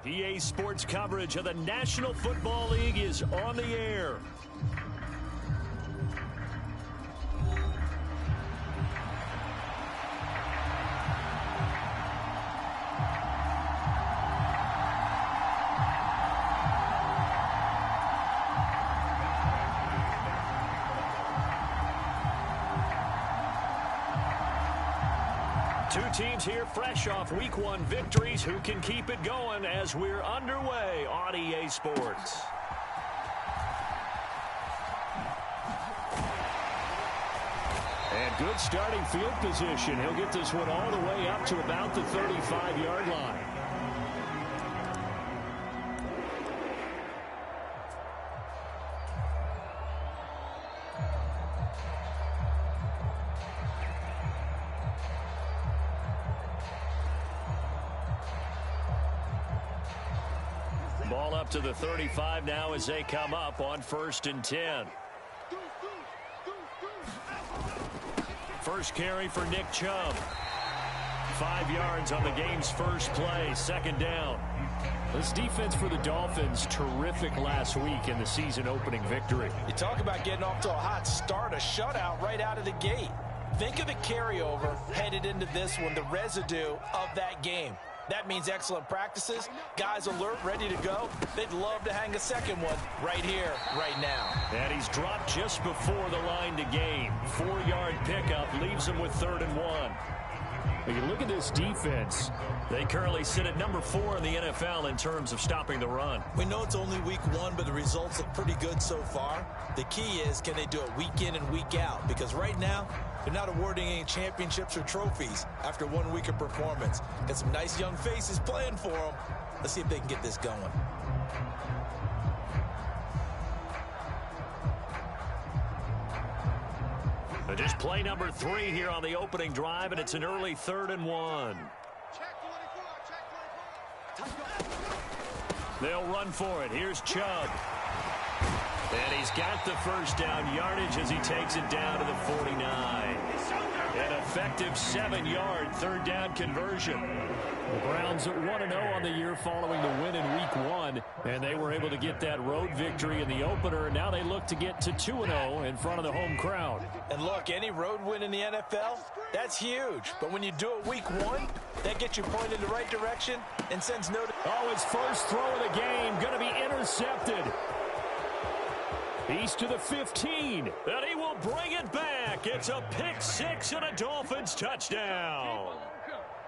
EA Sports coverage of the National Football League is on the air. Two teams here fresh off Week 1 victories. Who can keep it going as we're underway on EA Sports? And good starting field position. He'll get this one all the way up to about the 35-yard line. Ball up to the 35 now as they come up on 1st and 10. First carry for Nick Chubb. 5 yards on the game's first play, 2nd down. This defense for the Dolphins, terrific last week in the season-opening victory. You talk about getting off to a hot start, a shutout right out of the gate. Think of the carryover headed into this one, the residue of that game. That means excellent practices, guys alert, ready to go. They'd love to hang a second one right here, right now. And he's dropped just before the line to gain. 4-yard pickup leaves him with 3rd and 1. When you look at this defense, they currently sit at number 4 in the NFL in terms of stopping the run. We know it's only week 1, but the results look pretty good so far. The key is, can they do it week in and week out? Because right now, they're not awarding any championships or trophies after 1 week of performance. Got some nice young faces playing for them. Let's see if they can get this going. Just play number 3 here on the opening drive, and it's an early 3rd and 1. They'll run for it. Here's Chubb. And he's got the first down yardage as he takes it down to the 49. An effective 7-yard 3rd down conversion. The Browns at 1-0 on the year following the win in Week 1, and they were able to get that road victory in the opener. Now they look to get to 2-0 in front of the home crowd. And look, any road win in the NFL, that's huge. But when you do it Week 1, that gets you pointed in the right direction and sends no... Oh, his first throw of the game going to be intercepted. He's to the 15, and he will bring it back. It's a pick 6 and a Dolphins touchdown.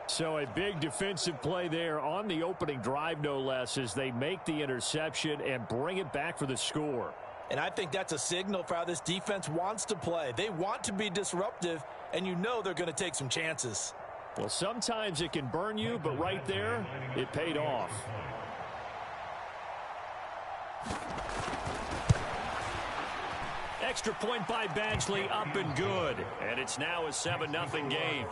So a big defensive play there on the opening drive, no less, as they make the interception and bring it back for the score. And I think that's a signal for how this defense wants to play. They want to be disruptive, and you know they're going to take some chances. Well, sometimes it can burn you, but right there, it paid off. Extra point by Badgley, up and good. And it's now a 7-0 game.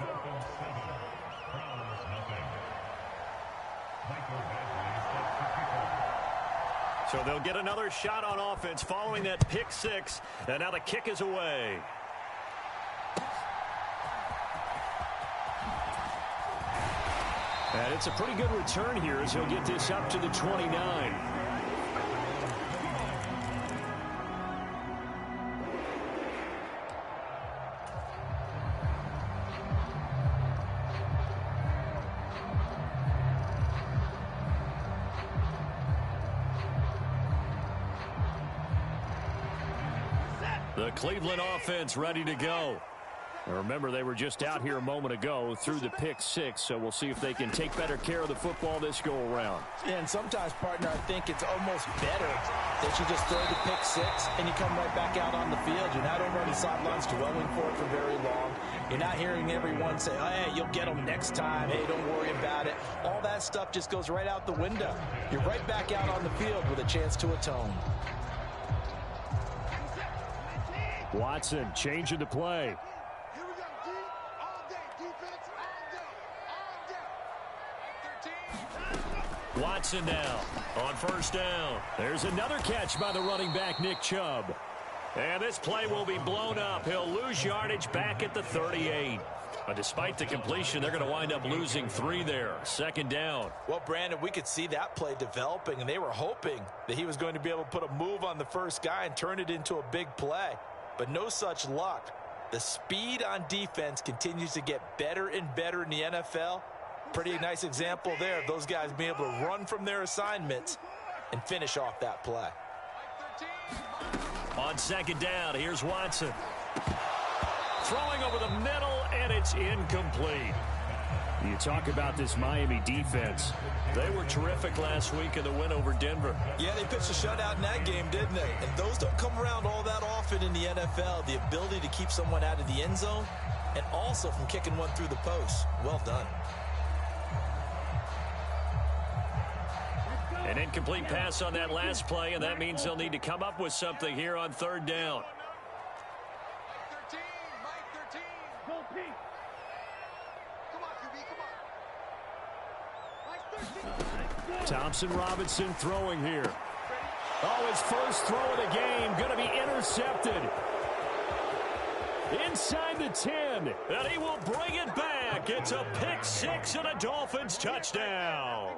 So they'll get another shot on offense following that pick 6. And now the kick is away. And it's a pretty good return here as he'll get this up to the 29. The Cleveland offense ready to go. And remember, they were just out here a moment ago through the pick 6, so we'll see if they can take better care of the football this go-around. Yeah, and sometimes, partner, I think it's almost better that you just throw the pick 6 and you come right back out on the field. You're not over on the sidelines dwelling for it for very long. You're not hearing everyone say, oh, hey, you'll get them next time. Hey, don't worry about it. All that stuff just goes right out the window. You're right back out on the field with a chance to atone. Watson changing the play. Watson now on 1st down. There's another catch by the running back, Nick Chubb. And this play will be blown up. He'll lose yardage back at the 38. But despite the completion, they're going to wind up losing 3 there. Second down. Well, Brandon, we could see that play developing, and they were hoping that he was going to be able to put a move on the first guy and turn it into a big play. But no such luck. The speed on defense continues to get better and better in the NFL. Pretty nice example there of those guys being able to run from their assignments and finish off that play. On second down, here's Watson. Throwing over the middle, and it's incomplete. You talk about this Miami defense. They were terrific last week in the win over Denver. Yeah, they pitched a shutout in that game, didn't they? And those don't come around all that often in the NFL. The ability to keep someone out of the end zone and also from kicking one through the post. Well done. An incomplete pass on that last play, and that means they'll need to come up with something here on third down. Thompson Robinson throwing here. Oh, his first throw of the game going to be intercepted. Inside the 10, and he will bring it back. It's a pick six and a Dolphins touchdown.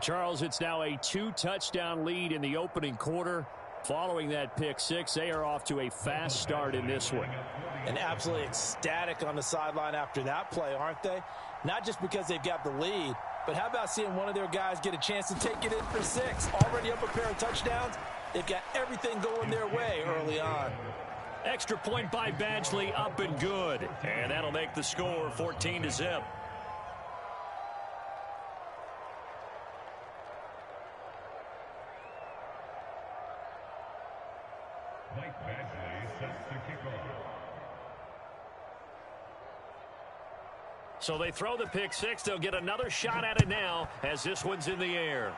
Charles, it's now a 2-touchdown lead in the opening quarter. Following that pick six, they are off to a fast start in this one. And absolutely ecstatic on the sideline after that play, aren't they? Not just because they've got the lead, but how about seeing one of their guys get a chance to take it in for 6? Already up a pair of touchdowns. They've got everything going their way early on. Extra point by Badgley, up and good. And that'll make the score 14-0. So they throw the pick six. They'll get another shot at it now as this one's in the air.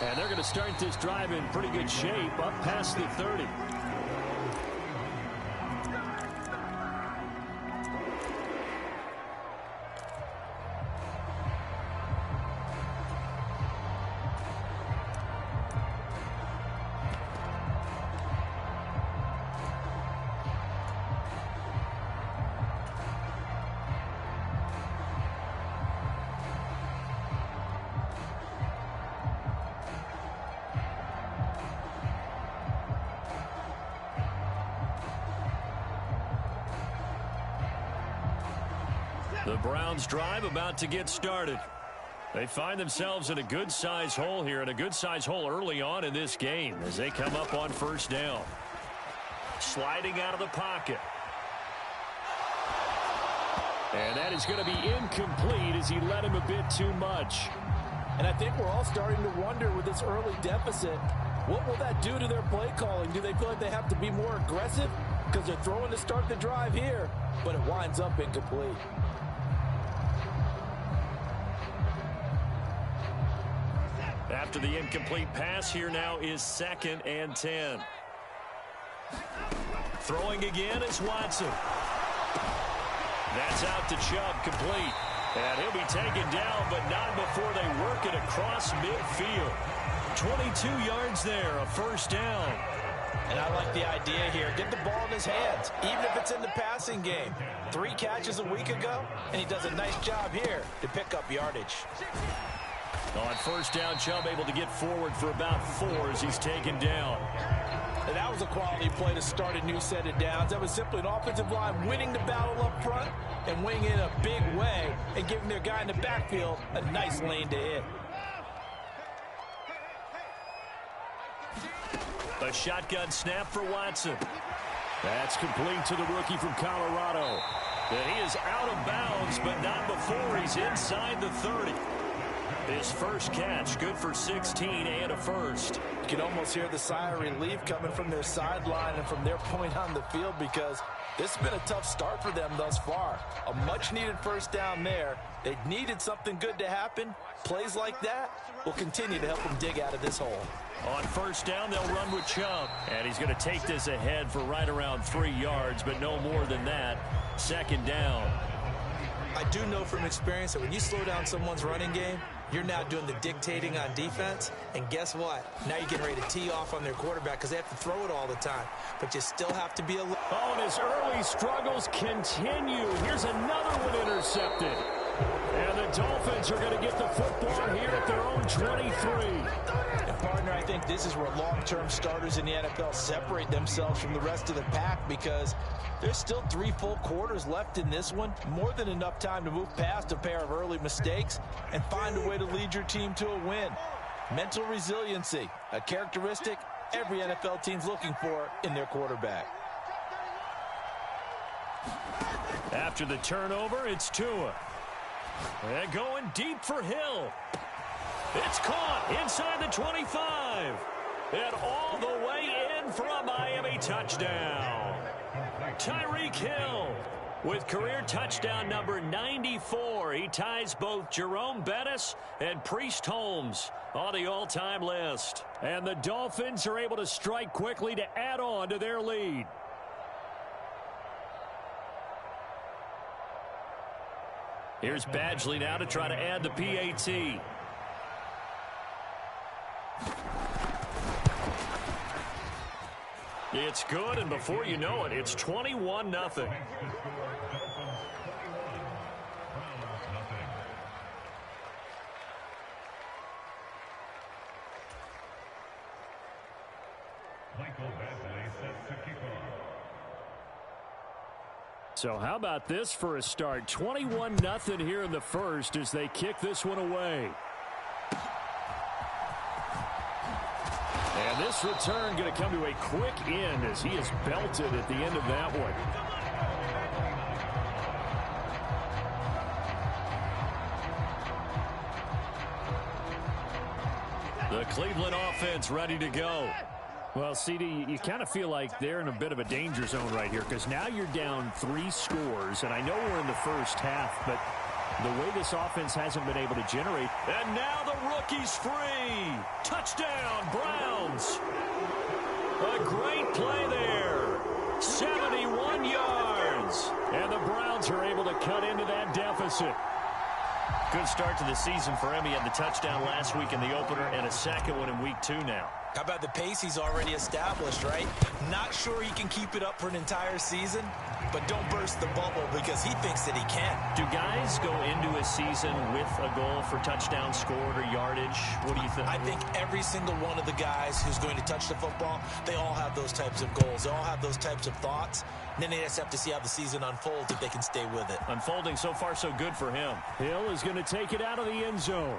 And they're going to start this drive in pretty good shape up past the 30. The Browns drive about to get started. They find themselves in a good-sized hole here, and a good-sized hole early on in this game as they come up on first down. Sliding out of the pocket. And that is going to be incomplete as he led him a bit too much. And I think we're all starting to wonder with this early deficit, what will that do to their play calling? Do they feel like they have to be more aggressive because they're throwing to start the drive here, but it winds up incomplete? After the incomplete pass, here now is 2nd and 10. Throwing again is Watson. That's out to Chubb, complete. And he'll be taken down, but not before they work it across midfield. 22 yards there, a first down. And I like the idea here. Get the ball in his hands, even if it's in the passing game. 3 catches a week ago, and he does a nice job here to pick up yardage. On first down, Chubb able to get forward for about 4 as he's taken down. And that was a quality play to start a new set of downs. That was simply an offensive line winning the battle up front and winning in a big way and giving their guy in the backfield a nice lane to hit. A shotgun snap for Watson. That's complete to the rookie from Colorado. And he is out of bounds, but not before he's inside the 30. His first catch, good for 16 and a first. You can almost hear the sigh of relief coming from their sideline and from their point on the field, because this has been a tough start for them thus far. A much-needed first down there. They needed something good to happen. Plays like that will continue to help them dig out of this hole. On first down, they'll run with Chubb. And he's going to take this ahead for right around 3 yards, but no more than that. Second down. I do know from experience that when you slow down someone's running game, you're now doing the dictating on defense. And guess what? Now you're getting ready to tee off on their quarterback because they have to throw it all the time. But you still have to be a... Oh, and his early struggles continue. Here's another one intercepted. And the Dolphins are going to get the football here at their own 23. And partner, I think this is where long-term starters in the NFL separate themselves from the rest of the pack, because there's still 3 full quarters left in this one. More than enough time to move past a pair of early mistakes and find a way to lead your team to a win. Mental resiliency, a characteristic every NFL team's looking for in their quarterback. After the turnover, it's Tua. And going deep for Hill. It's caught inside the 25. And all the way in for a Miami touchdown. Tyreek Hill with career touchdown number 94. He ties both Jerome Bettis and Priest Holmes on the all-time list. And the Dolphins are able to strike quickly to add on to their lead. Here's Badgley now to try to add the PAT. It's good, and before you know it, it's 21-0. So how about this for a start? 21-0 here in the first as they kick this one away. And this return going to come to a quick end as he is belted at the end of that one. The Cleveland offense ready to go. Well, CD, you kind of feel like they're in a bit of a danger zone right here, because now you're down 3 scores, and I know we're in the first half, but the way this offense hasn't been able to generate. And now the rookie's free. Touchdown, Browns. A great play there. 71 yards. And the Browns are able to cut into that deficit. Good start to the season for him. He had the touchdown last week in the opener and a second one in week 2 now. How about the pace he's already established, right? Not sure he can keep it up for an entire season, but don't burst the bubble because he thinks that he can. Do guys go into a season with a goal for touchdown scored or yardage? What do you think? I think every single one of the guys who's going to touch the football, they all have those types of goals. They all have those types of thoughts. And then they just have to see how the season unfolds if they can stay with it. Unfolding so far so good for him. Hill is going to take it out of the end zone.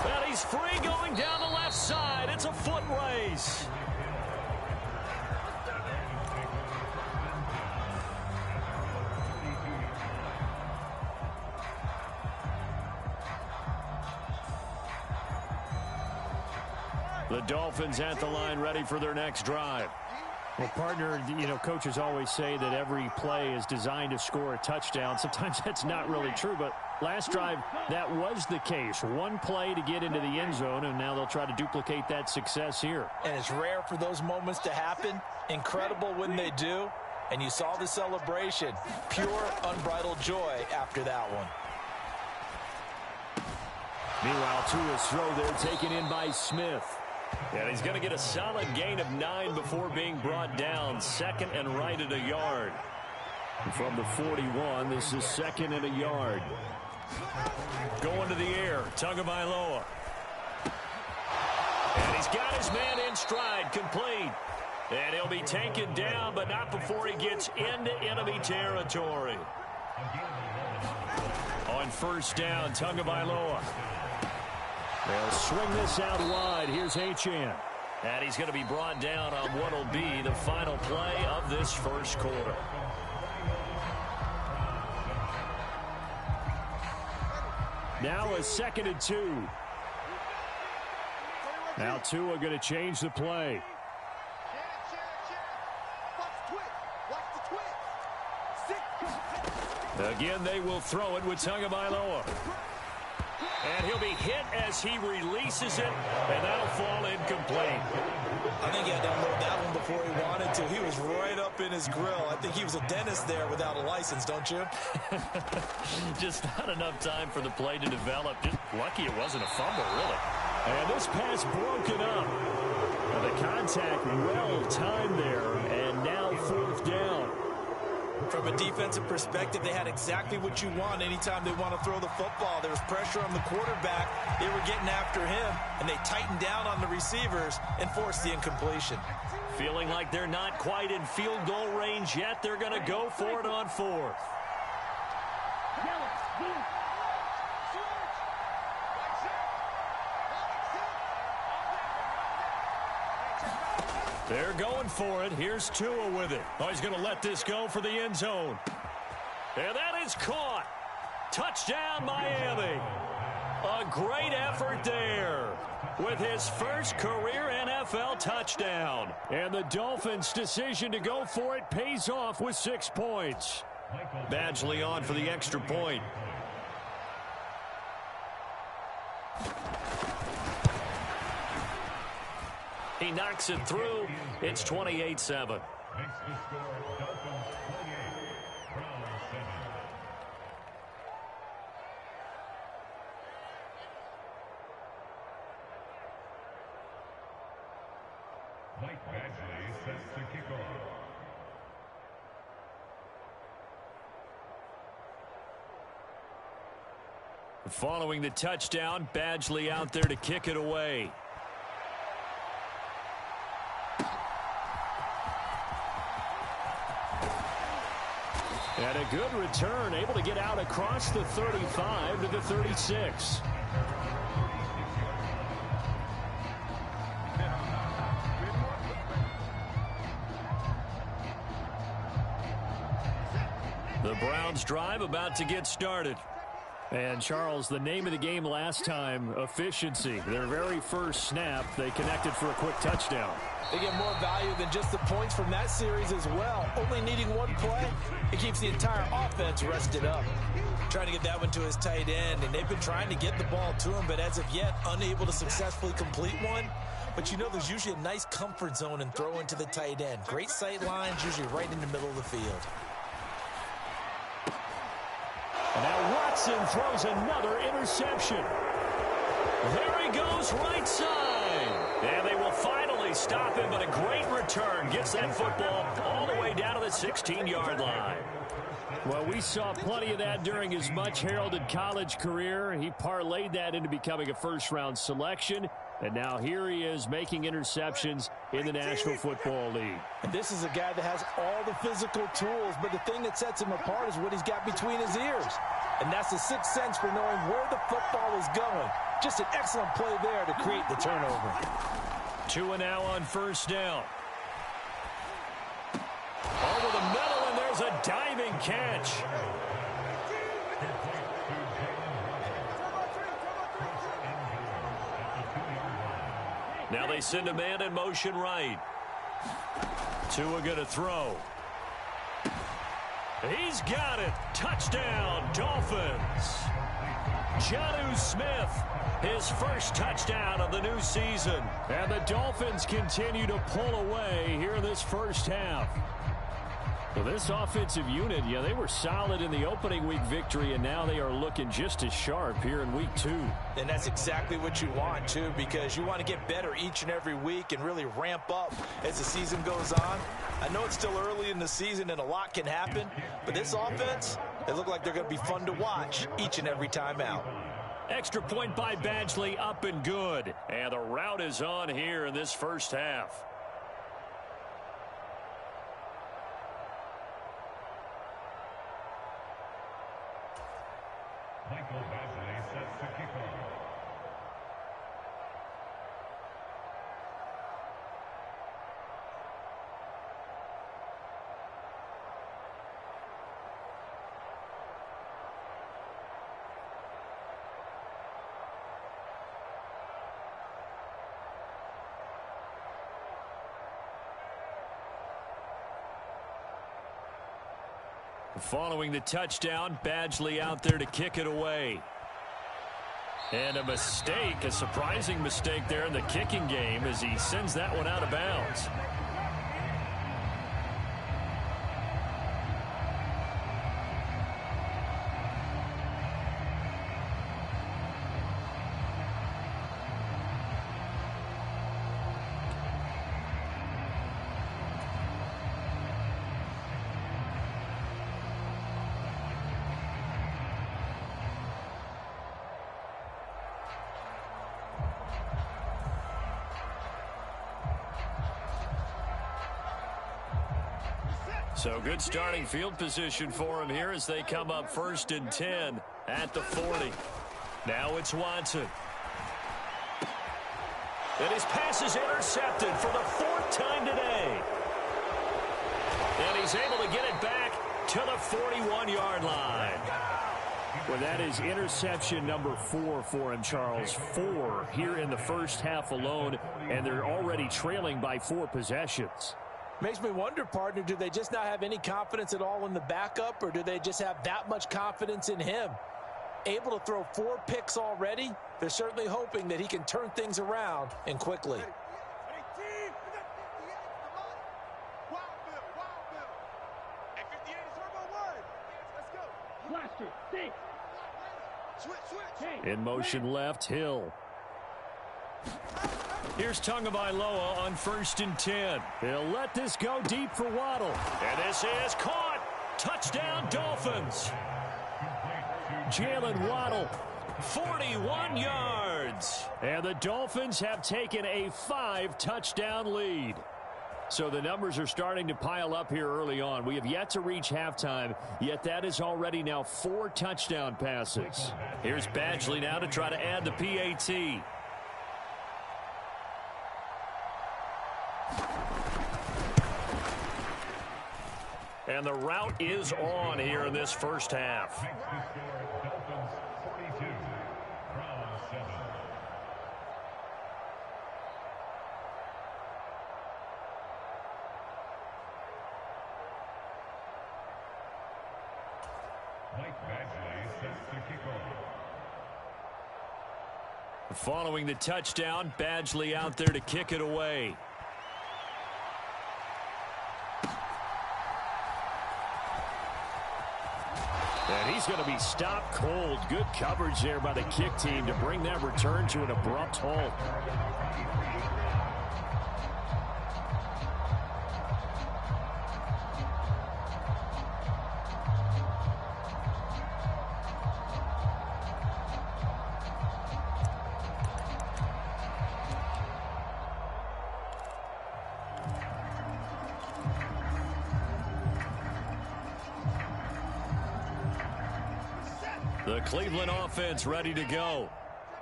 And he's free going down the left side. It's a foot race. The Dolphins at the line ready for their next drive. Well, partner, you know, coaches always say that every play is designed to score a touchdown. Sometimes that's not really true, but last drive, that was the case. One play to get into the end zone, and now they'll try to duplicate that success here. And it's rare for those moments to happen. Incredible when they do. And you saw the celebration. Pure, unbridled joy after that one. Meanwhile, Tua's throw there taken in by Smith. And he's going to get a solid gain of 9 before being brought down. Second and right at a yard. And from the 41, this is second and a yard. Going to the air, Tagovailoa. And he's got his man in stride, complete. And he'll be taken down, but not before he gets into enemy territory. On first down, Tagovailoa. They'll swing this out wide. Here's Achane. And he's going to be brought down on what will be the final play of this first quarter. Now a 2nd and 2. Now Tua going to change the play. Again, they will throw it with Tagovailoa. And he'll be hit as he releases it, and that'll fall incomplete. I think he had to unload that one before he wanted to. He was right up in his grill. I think he was a dentist there without a license, don't you? Just not enough time for the play to develop. Just lucky it wasn't a fumble, really. And this pass broken up. The contact well timed there, and now 4th down. From a defensive perspective, they had exactly what you want anytime they want to throw the football. There was pressure on the quarterback. They were getting after him, and they tightened down on the receivers and forced the incompletion. Feeling like they're not quite in field goal range yet, they're going to go for it on 4th. They're going for it. Here's Tua with it. Oh, he's going to let this go for the end zone. And that is caught. Touchdown, Miami. A great effort there with his first career NFL touchdown. And the Dolphins' decision to go for it pays off with 6 points. Badgley on for the extra point. He knocks it through. It's 28-7. Mike Badgley sets the kickoff. Following the touchdown, Badgley out there to kick it away. And a good return, able to get out across the 35 to the 36. The Browns drive about to get started. And, Charles, the name of the game last time, efficiency. Their very first snap, they connected for a quick touchdown. They get more value than just the points from that series as well. Only needing one play, it keeps the entire offense rested up. Trying to get that one to his tight end, and they've been trying to get the ball to him, but as of yet, unable to successfully complete one. But you know there's usually a nice comfort zone and throw into the tight end. Great sight lines, usually right in the middle of the field. And now Watson throws another interception. There he goes, right side. And they will finally stop him, but a great return. Gets that football all the way down to the 16-yard line. Well, we saw plenty of that during his much-heralded college career. He parlayed that into becoming a first-round selection. And now here he is making interceptions in the National Football League. And this is a guy that has all the physical tools, but the thing that sets him apart is what he's got between his ears. And that's the sixth sense for knowing where the football is going. Just an excellent play there to create the turnover. Tua now on first down. Over the middle, and there's a diving catch. Now they send a man in motion right. Tua going to throw. He's got it. Touchdown, Dolphins. Jonnu Smith, his first touchdown of the new season. And the Dolphins continue to pull away here in this first half. Well, this offensive unit, yeah, they were solid in the opening week victory, and now they are looking just as sharp here in week 2. And that's exactly what you want, too, because you want to get better each and every week and really ramp up as the season goes on. I know it's still early in the season and a lot can happen, but this offense, they look like they're going to be fun to watch each and every time out. Extra point by Badgley, up and good. And the route is on here in this first half. Michael Badgley sets the kickoff. Following the touchdown, Badgley out there to kick it away. And a mistake, a surprising mistake there in the kicking game as he sends that one out of bounds. So good starting field position for him here as they come up 1st and 10 at the 40. Now it's Watson. And his pass is intercepted for the 4th time today. And he's able to get it back to the 41-yard line. Well, that is interception number 4 for him, Charles. 4 here in the first half alone, and they're already trailing by 4 possessions. Makes me wonder, partner, do they just not have any confidence at all in the backup, or do they just have that much confidence in him? Able to throw 4 picks already, they're certainly hoping that he can turn things around and quickly. In motion left, Hill. Here's Tagovailoa on 1st and 10. He'll let this go deep for Waddle. And this is caught. Touchdown, Dolphins. Jalen Waddle, 41 yards. And the Dolphins have taken a 5-touchdown lead. So the numbers are starting to pile up here early on. We have yet to reach halftime, yet that is already now 4 touchdown passes. Here's Badgley now to try to add the PAT. And the route is on here in this first half. Following the touchdown, Badgley out there to kick it away. And he's going to be stopped cold. Good coverage there by the kick team to bring that return to an abrupt halt. The Cleveland offense ready to go.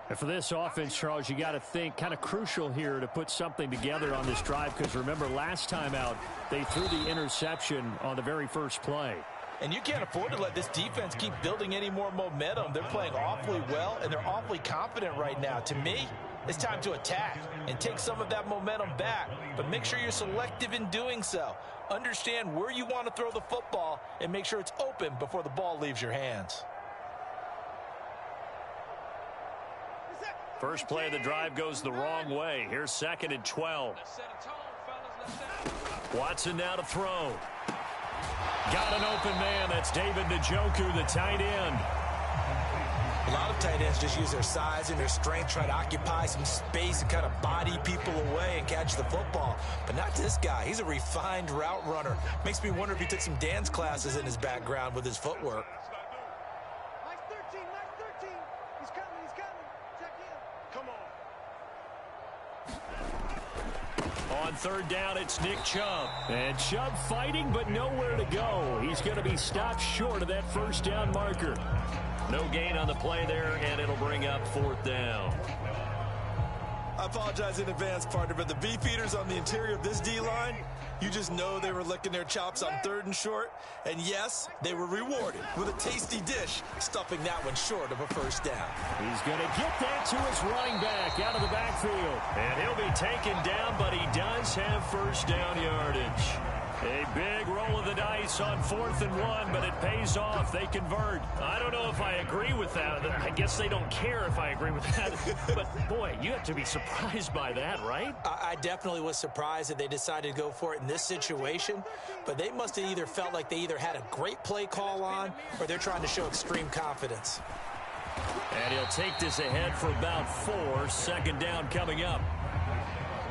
And for this offense, Charles, you got to think kind of crucial here to put something together on this drive, because remember last time out they threw the interception on the very first play. And you can't afford to let this defense keep building any more momentum. They're playing awfully well, and they're awfully confident right now. To me, it's time to attack and take some of that momentum back, but make sure you're selective in doing so. Understand where you want to throw the football and make sure it's open before the ball leaves your hands. First play of the drive goes the wrong way. Here's 2nd and 12. Watson now to throw. Got an open man. That's David Njoku, the tight end. A lot of tight ends just use their size and their strength, try to occupy some space and kind of body people away and catch the football. But not this guy. He's a refined route runner. Makes me wonder if he took some dance classes in his background with his footwork. On 3rd down, it's Nick Chubb. And Chubb fighting, but nowhere to go. He's going to be stopped short of that 1st down marker. No gain on the play there, and it'll bring up 4th down. I apologize in advance, partner, but the beefeaters on the interior of this D-line, you just know they were licking their chops on 3rd and short. And yes, they were rewarded with a tasty dish, stuffing that one short of a 1st down. He's going to get that to his running back out of the backfield. And he'll be taken down, but he does have 1st down yardage. A big roll of the dice on 4th and 1, but it pays off. They convert. I don't know if I agree with that. I guess they don't care if I agree with that. But, boy, you have to be surprised by that, right? I definitely was surprised that they decided to go for it in this situation, but they must have either felt like they either had a great play call on or they're trying to show extreme confidence. And he'll take this ahead for about 4. 2nd down coming up.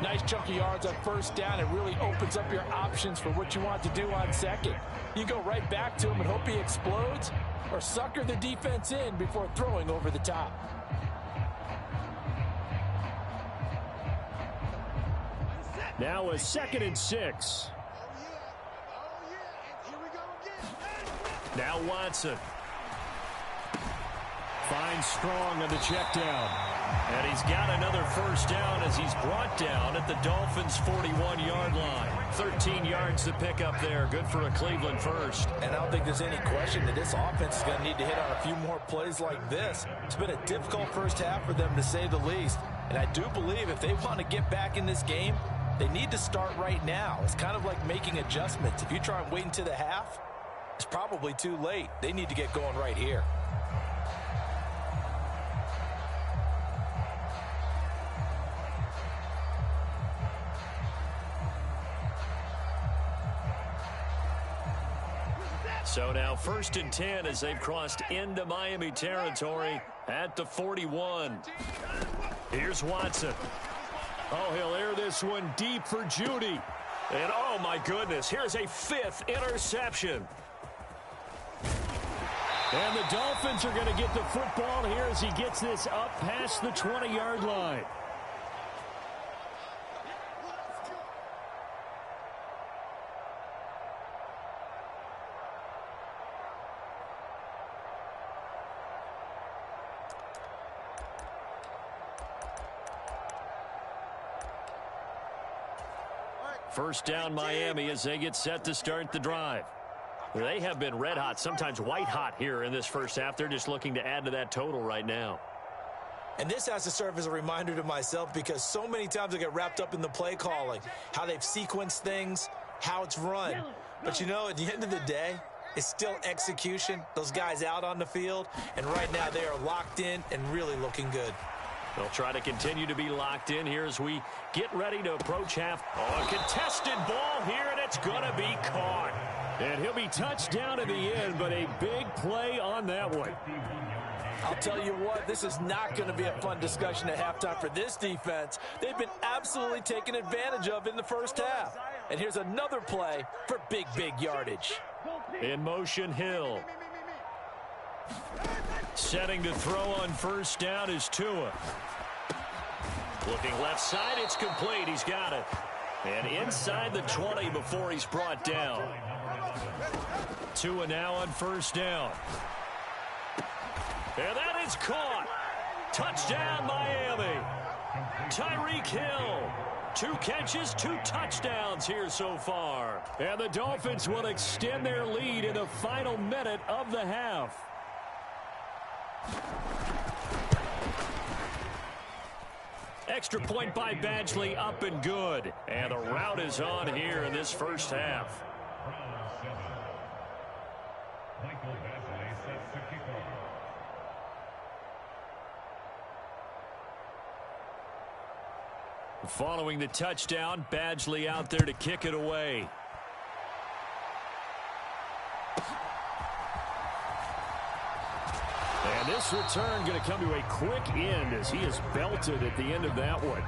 Nice chunky yards on 1st down. It really opens up your options for what you want to do on 2nd. You go right back to him and hope he explodes, or sucker the defense in before throwing over the top. Now a 2nd and 6. Now Watson. Finds Strong on the check down. And he's got another 1st down as he's brought down at the Dolphins' 41-yard line. 13 yards to pick up there. Good for a Cleveland 1st. And I don't think there's any question that this offense is going to need to hit on a few more plays like this. It's been a difficult first half for them, to say the least. And I do believe if they want to get back in this game, they need to start right now. It's kind of like making adjustments. If you try and wait until the half, it's probably too late. They need to get going right here. So now 1st and 10 as they've crossed into Miami territory at the 41. Here's Watson. Oh, he'll air this one deep for Judy. And oh my goodness, here's a 5th interception. And the Dolphins are going to get the football here as he gets this up past the 20-yard line. First down Miami as they get set to start the drive. They have been red hot, sometimes white hot here in this first half. They're just looking to add to that total right now. And this has to serve as a reminder to myself because so many times I get wrapped up in the play calling, how they've sequenced things, how it's run. But, you know, at the end of the day, it's still execution. Those guys out on the field, and right now they are locked in and really looking good. They'll try to continue to be locked in here as we get ready to approach half. Oh, a contested ball here, and it's going to be caught. And he'll be touched down in the end, but a big play on that one. I'll tell you what, this is not going to be a fun discussion at halftime for this defense. They've been absolutely taken advantage of in the first half. And here's another play for big yardage. In motion, Hill. Setting to throw on first down is Tua. Looking left side, it's complete. He's got it. And inside the 20 before he's brought down. Tua now on first down. And that is caught. Touchdown, Miami. Tyreek Hill. 2 catches, 2 touchdowns here so far. And the Dolphins will extend their lead in the final minute of the half. Extra point by Badgley, up and good. And the route is on here in this first half. Michael Badgley sets the kickoff. Following the touchdown, Badgley out there to kick it away. And this return going to come to a quick end as he is belted at the end of that one.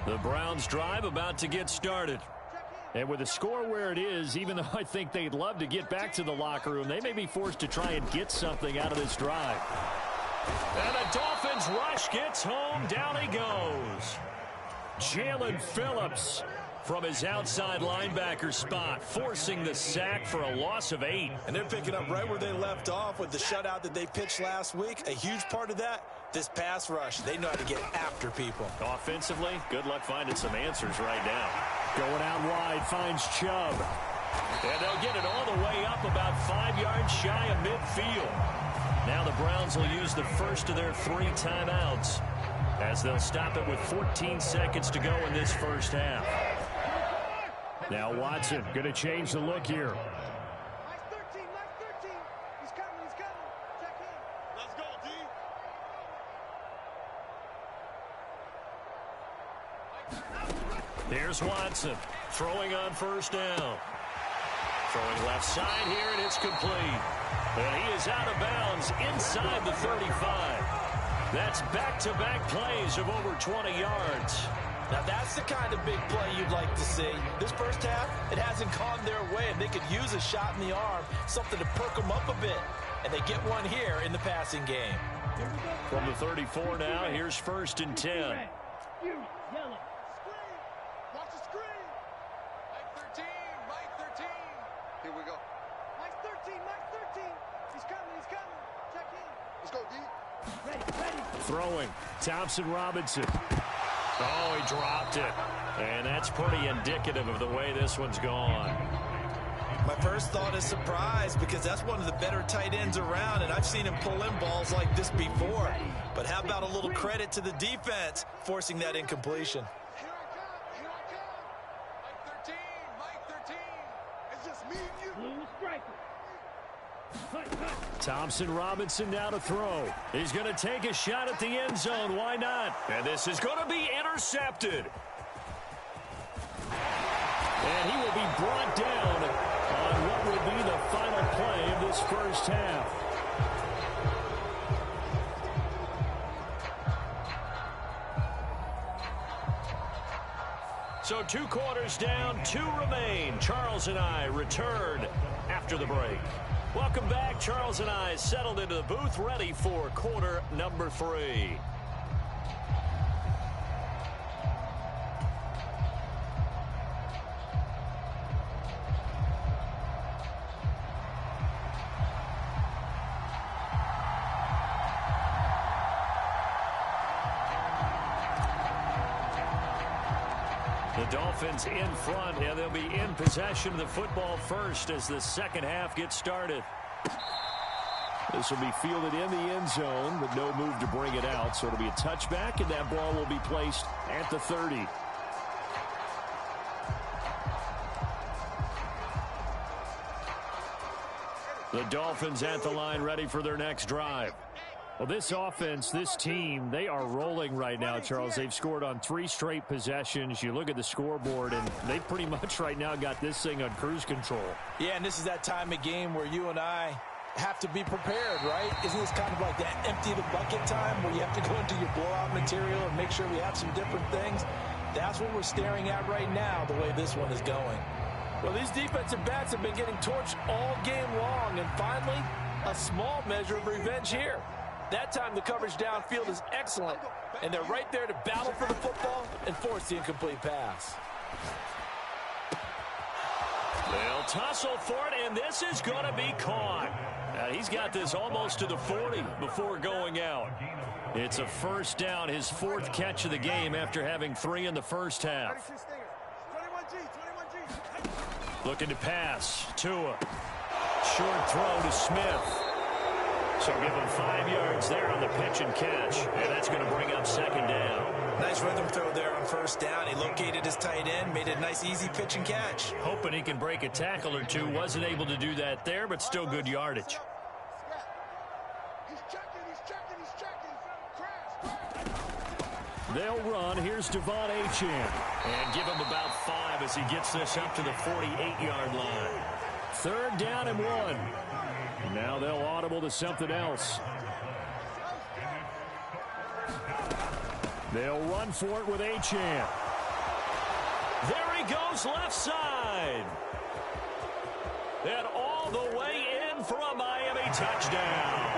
The Browns drive about to get started. And with the score where it is, even though I think they'd love to get back to the locker room, they may be forced to try and get something out of this drive. And the Dolphins rush gets home. Down he goes. Jalen Phillips from his outside linebacker spot, forcing the sack for a loss of 8. And they're picking up right where they left off with the shutout that they pitched last week. A huge part of that, this pass rush. They know how to get after people. Offensively, good luck finding some answers right now. Going out wide, finds Chubb. And they'll get it all the way up about 5 yards shy of midfield. Now the Browns will use the first of their 3 timeouts as they'll stop it with 14 seconds to go in this first half. Now Watson going to change the look here. Mike 13, Mike 13. He's coming. Check in. Let's go, D. There's Watson throwing on first down. Throwing left side here, and it's complete. And he is out of bounds inside the 35. That's back-to-back plays of over 20 yards. Now that's the kind of big play you'd like to see. This first half, it hasn't gone their way, and they could use a shot in the arm, something to perk them up a bit. And they get one here in the passing game. From the 34 now, here's 1st and 10. Screen. Watch the screen. Mike 13. Here we go. Mike 13. He's coming. Check in. Let's go, D. Ready. Throwing. Thompson Robinson. Oh, he dropped it. And that's pretty indicative of the way this one's gone. My first thought is surprise, because that's one of the better tight ends around, and I've seen him pull in balls like this before. But how about a little credit to the defense forcing that incompletion? Here I come. Mike 13. It's just me and you. Thompson Robinson now to throw. He's going to take a shot at the end zone. Why not? And this is going to be intercepted. And he will be brought down on what will be the final play of this first half. So 2 quarters down, 2 remain. Charles and I return after the break. Welcome back. Charles and I settled into the booth, ready for quarter number 3. The Dolphins in front, and they'll be in possession of the football first as the second half gets started. This will be fielded in the end zone, but no move to bring it out. So it'll be a touchback, and that ball will be placed at the 30. The Dolphins at the line, ready for their next drive. Well, this offense, this team, they are rolling right now, Charles. They've scored on 3 straight possessions. You look at the scoreboard, and they pretty much right now got this thing on cruise control. Yeah, and this is that time of game where you and I have to be prepared, right? Isn't this kind of like that empty the bucket time where you have to go into your blowout material and make sure we have some different things? That's what we're staring at right now, the way this one is going. Well, these defensive backs have been getting torched all game long, and finally, a small measure of revenge here. That time the coverage downfield is excellent, and they're right there to battle for the football and force the incomplete pass. They'll tussle for it, and this is going to be caught. Now, he's got this almost to the 40 before going out. It's a first down, his 4th catch of the game after having 3 in the first half. 21G. Looking to pass. Tua. Short throw to Smith. So give him 5 yards there on the pitch and catch. And that's going to bring up second down. Nice rhythm throw there on first down. He located his tight end, made a nice easy pitch and catch. Hoping he can break a tackle or two. Wasn't able to do that there, but still good yardage. He's checking. Crash. They'll run. Here's Devon Achane. And give him about 5 as he gets this up to the 48-yard line. 3rd down and 1. Now they'll audible to something else. They'll run for it with Achane. There he goes left side. And all the way in for a Miami touchdown.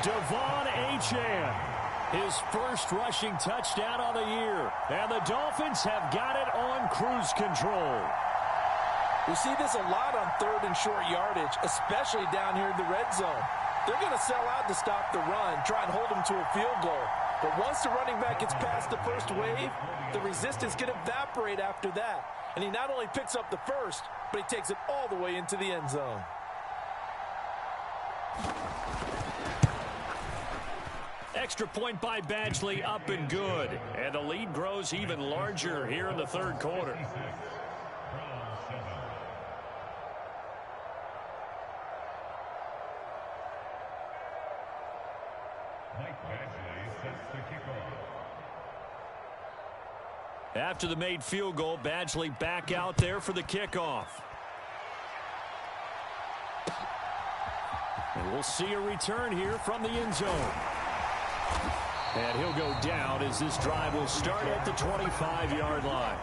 Devon Achane His first rushing touchdown of the year. And the Dolphins have got it on cruise control. We see this a lot on 3rd and short yardage, especially down here in the red zone. They're going to sell out to stop the run, try and hold them to a field goal. But once the running back gets past the first wave, the resistance can evaporate after that. And he not only picks up the first, but he takes it all the way into the end zone. Extra point by Badgley, up and good. And the lead grows even larger here in the 3rd quarter. After the made field goal, Badgley back out there for the kickoff. And we'll see a return here from the end zone. And he'll go down as this drive will start at the 25-yard line.